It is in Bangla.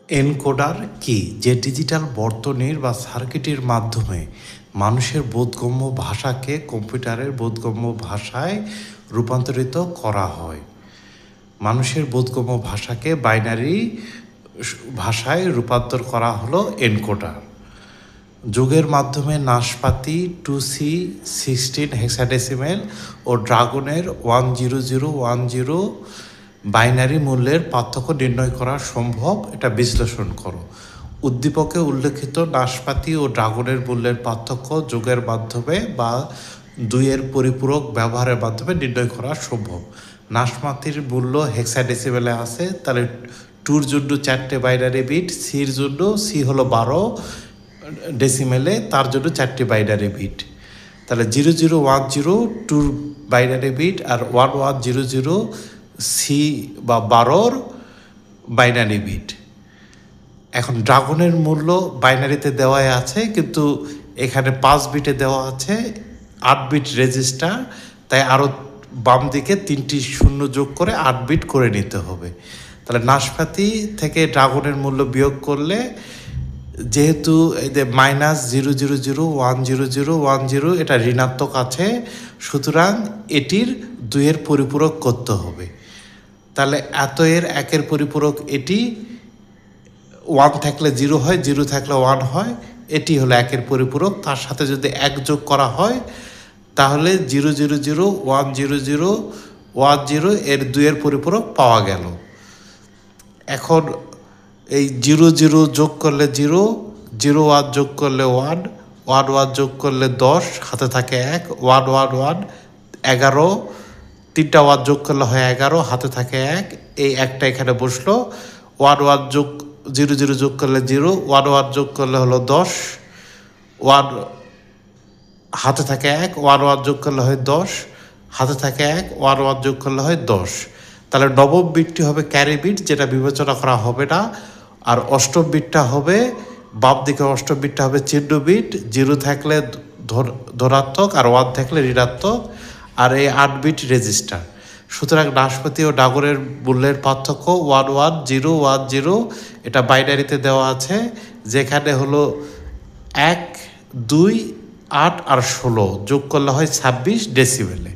এনকোডার কি? যে ডিজিটাল বর্তনীর বা সার্কিটের মাধ্যমে মানুষের বোধগম্য ভাষাকে কম্পিউটারের বোধগম্য ভাষায় রূপান্তরিত করা হয়। মানুষের বোধগম্য ভাষাকে বাইনারি ভাষায় রূপান্তর করা হলো এনকোডার। যোগের মাধ্যমে নাশপাতি 2C16 হেক্সাডেসিমেল ও ড্রাগনের 10010 বাইনারি মূল্যের পার্থক্য নির্ণয় করা সম্ভব। এটা বিশ্লেষণ করো। উদ্দীপকে উল্লেখিত নাশপাতি ও ড্রাগনের মূল্যের পার্থক্য যোগের মাধ্যমে বা দুইয়ের পরিপূরক ব্যবহারের মাধ্যমে নির্ণয় করা সম্ভব। নাশপাতির মূল্য হেক্সাডেসিমেলে আছে, তাহলে 2-র জন্য 4টে বাইনারি বিট, সির জন্য সি হলো 12 ডেসিমেলে, তার জন্য 4টে বাইনারি বিট। তাহলে 0010 2 বাইনারি বিট আর 1100 সি বা 12 বাইনারি বিট। এখন ড্রাগনের মূল্য বাইনারিতে দেওয়াই আছে, কিন্তু এখানে 5 বিটে দেওয়া আছে, 8 বিট রেজিস্টার, তাই আরও বাম দিকে 3টি শূন্য যোগ করে 8 বিট করে নিতে হবে। তাহলে নাশপাতি থেকে ড্রাগনের মূল্য বিয়োগ করলে, যেহেতু এদের -00010010 এটা ঋণাত্মক আছে, সুতরাং এটির 2-এর পরিপূরক করতে হবে। তাহলে এর 1-এর পরিপূরক এটি, 1 থাকলে 0 হয়, 0 থাকলে 1 হয়, এটি হলো 1-এর পরিপূরক। তার সাথে যদি 1 যোগ করা হয় তাহলে 00010010 এর 2-এর পরিপূরক পাওয়া গেল। এখন এই 00 যোগ করলে 0, 01 যোগ করলে 1, 11 যোগ করলে 10, হাতে থাকে 1, 111 11, 3টা 1 যোগ করলে হয় 11, হাতে থাকে 1, এই একটা এখানে বসলো। 11 যোগ 00 যোগ করলে 0, 11 যোগ করলে হলো 10, 1 হাতে থাকে 1, 11 যোগ করলে হয় 10, হাতে থাকে 1, 11 যোগ করলে হয় 10। তাহলে নবম বিটটি হবে ক্যারি বিট, যেটা বিবেচনা করা হবে না। আর অষ্টম বিটটা হবে, বাম দিকে অষ্টম বিটটা হবে চিহ্ন বিট, 0 থাকলে ধনাত্মক আর 1 থাকলে ঋণাত্মক, আর এই 8 বিট রেজিস্টার। সুতরাং নাশপাতি ও ড্রাগনের মূল্যের পার্থক্য 11010, এটা বাইনারিতে দেওয়া আছে, যেখানে হলো 1, 2, 8 আর 16 যোগ করলে হয় 26 ডেসিমেলে।